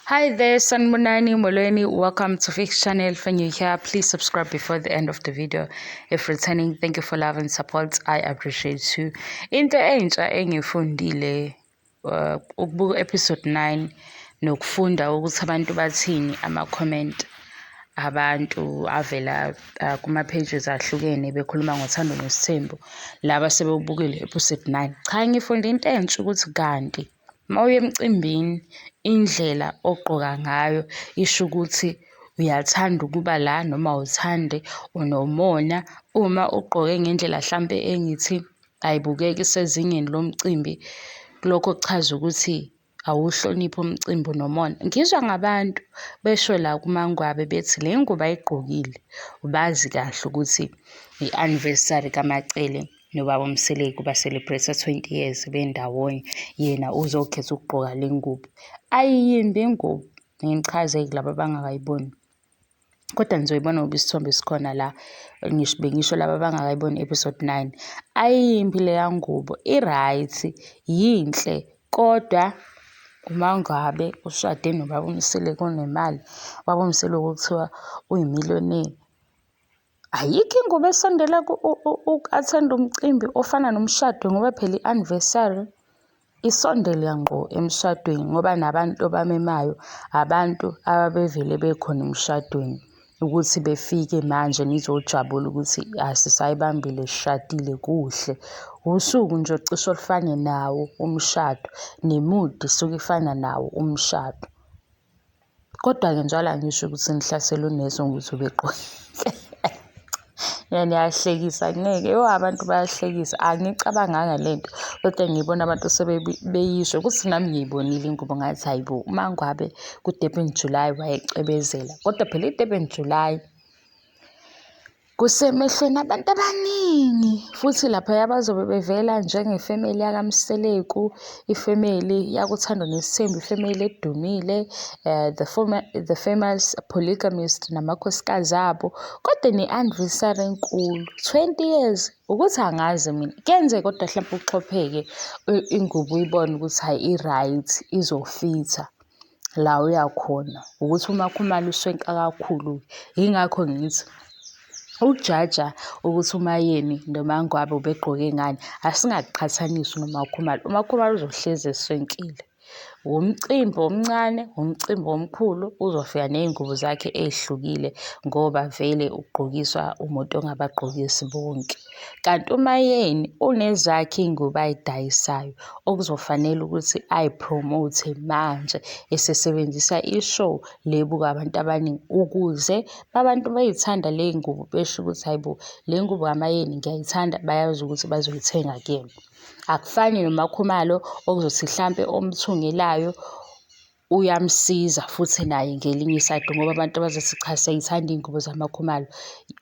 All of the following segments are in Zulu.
Hi there, Sanmunani Molweni. Welcome to Fix Channel. If you're new here, please subscribe before the end of the video. If returning, thank you for love and support. I appreciate you. Into entsha engifundile ukubuka episode 9 nokufunda ukuthi abantu bathini ama-comment abantu avela kuma-pages ahlukene bekhuluma ngothando nesithembu laba sebewubukile episode 9. Cha, ngifunde into entsha ukuthi kanti mawuye emcimbini indlela ogqoka ngayo isho ukuthi uyathanda ukuba la noma awuthande unomona. Uma ugqoke ngendlela hlampe engithi ayibukeki isezingeni lomcimbi, lokho kuchaza ukuthi awuhloniphi umcimbi unomona. Ngizwa ngabantu besho la kuMangwabe bethi le ngubo ayigqokile bazi kahle ukuthi i-anniversary kaMacele nobaba uMseleki ba-celebrate 20 years bendawonye, yena uzokhetha ukugqoka le ngubo. Ayiyimbi ingubo, ngichaze laba abangakayiboni, kodwa nizoyibona ngoba isithombe esikhona la. Bengisho laba abangakayiboni episode 9. Ayiyimbi leya ngubo, i-right, yinhle, kodwa uMangwabe ushade nobaba uMseleki onemali. Ubaba uMseleki okuthiwa uyimiliyoneri. Ayikho ingubo esondela uku-athenda umcimbi ofana nomshado, ngoba phela i-anniversary isondele ngqo emshadweni ngoba nabantu abamemayo, abantu ababevele bekhona emshadweni ukuthi befike manje nizojabula ukuthi asisayibambile sishadile kuhle. Usuku nje cishe olufane nawo umshado, ne-mood isuke ifana nawo umshado. Kodwa-ke njalo angisho ukuthi nihlasele uNeso ngokuthi ubegqokile. Niyahlekisa, ngeke abantu bayahlekisa. Angicabanganga lento, kodwa ngibona abantu sebeyisho ukuthi nami ngiyibonile ingubo ngathi hayibo, uMangwabe ku-Durban July wayecebezela. Kodwa phela i-Durban July kusemehlweni abantu abaningi, futhi laphaya bazobe bevela njengefemeli yakaMseleku, ifemeli yakuthando nesithembu, ifemeli edumile, the famous polygamist namakhosikazi abo. Kodwa ne-anniversary enkulu 20 years, ukuthi angazi mina kuyenzeka kodwa mhlawumbe uxhopheke ingubo uyibone ukuthi hayi i-right, izofitha la uyakhona, ukuthi uMakhumalo uswenka kakhulu. Yingakho ngithi ukujaja ukuthi uMayeni noMangwabe ubegqoke ngani asingakuqhathanisi noMakhumalo. uMakhumalo uzohlezi eswenkile. Umcimbi omncane, umcimbi omkhulu, uzofika ney'ngubo zakhe ey'hlukile ngoba vele ugqokiswa umuntu ongabagqokisi bonke. Kanti uMayeni unezakhe iy'ngubo ay'dayisayo okuzofanele ukuthi ay'promote manje esesebenzisa i-show lebuka abantu abaningi ukuze abantu bayithanda ley'ngubo besho ukuthi hayibo, le ngubo kaMayeni ngiyayithanda, bayazi ukuthi bazoyithenga kuyena. Akufani noMakhumalo okuzothi hlampe omthungelayo uyamsiza futhi naye ngelinye isayidi ngoba abantu bazothi cha, siyayithanda iy'ngubo zamaKhumalo.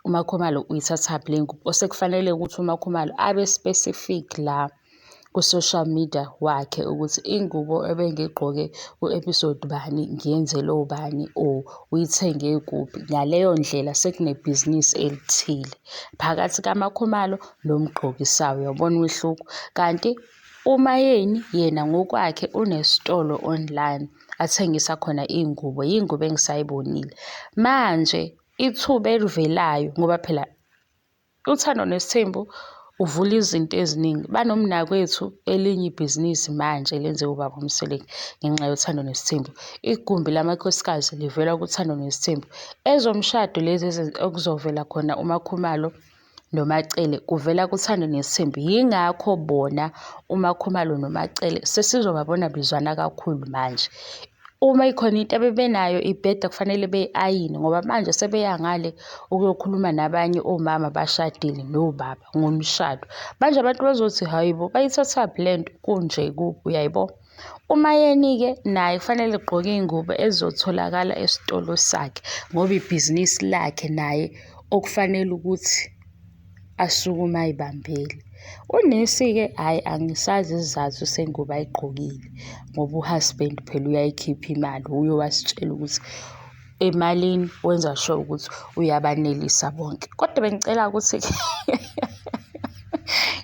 uMakhumalo uyithathaphi le ngubo, osekufanele ukuthi uMakhumalo abe specific la ku-social media wakhe ukuthi ingubo ebengiyigqoke ku-episode bani ngiyenzele obani, or uyithenge kuphi. Ngaleyo ndlela sekunebhizinisi elithile phakathi kaMakhumalo nomgqokisayo, uyabona umehluko. Kanti uMayeni yena ngokwakhe unesitolo online athengisa khona iy'ngubo, yingubo engisayibonile manje. Ithuba elivelayo ngoba phela uthando nesithembu uvula izinto eziningi. Banomnakwethu elinye ibhizinisi manje lenze ubaba uMseleki ngenxa yothando nesithembu. Igumbi lamakhosikazi livela kuthando nesithembu. Ezomshado lezi okuzovela khona uMakhumalo noMacele kuvela kuthando nesithembu. Yingakho bona uMakhumalo noMacele sesizobabona bizwana kakhulu manje. Uma ikhona into abebenayo ibheda kufanele beyi-ayine ngoba manje sebeya ngale ukuyokhuluma nabanye omama bashadile nobaba ngomshado. Manje abantu bazothi hayibo, bayithathaphi lento kunje kuphi, uyayibo. uMayeni-ke naye kufanele egqoke iy'ngubo ezizotholakala esitolo sakhe ngoba ibhizinisi lakhe naye okufanele ukuthi asukume ayibambele. uNesi-ke hhayi, angisazi isizathu sengubo ayigqokile ngoba uhusband phela uyayikhipha imali, uye wasitshela ukuthi emalini wenza sure ukuthi uyabanelisa bonke. Kodwa bengicela ukuthi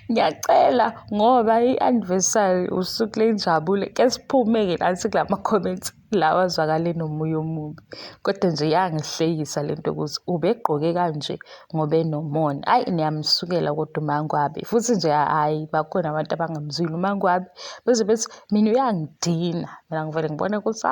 Ngiyacela ngoba i-anniversary usuku lenjabulo ke siphume-ke nathi kulama-comments lawa azwakale nomoya omubi. Kodwa nje yangihlekisa lento ukuthi ubegqoke kanje ngoba enomona. Ayi niyamsukela kodwa uMangwabe futhi nje hhayi bakhona abantu abangamzwile uMangwabe beze bethi mina uyangidina. Mina ngivele ngibone ukuthi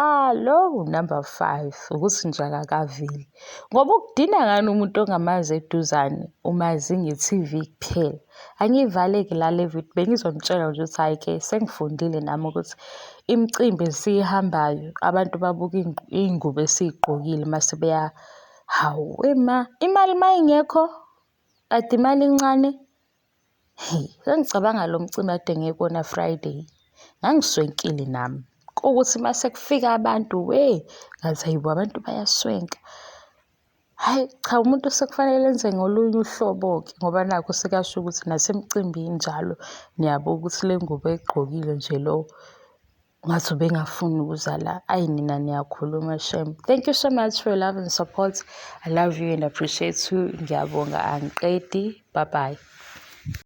lo u-number 5 ukuthi nje akakaveli. Ngoba ukudina ngani umuntu ongamazi eduzane umazi nge-TV kuphela. Angivale-ke lale video bengizomtshela nje ukuthi hhayi-ke sengifundile nami ukuthi imicimbi esiyihambayo abantu babuka iy'ngubo esiy'gqokile mase beya hawu imali mayingekho kade imali incane. Sengicabanga lo mcimbi kade ngekuwona Friday ngangiswenkile nami kuwukuthi mase kufika abantu ngathi hayibo abantu bayaswenka. Hhayi cha umuntu sekufanele enze ngolunye uhlobo-ke ngoba nakhu sekasho ukuthi nasemcimbini njalo niyabuka ukuthi le ngubo ayigqokile nje lo ngathi ubengafuni ukuza la. Ayi nina niyakhuluma shem. Thank you so much for your love and support. I love you and appreciate you. Ngiyabonga angiqedi. Bye bye.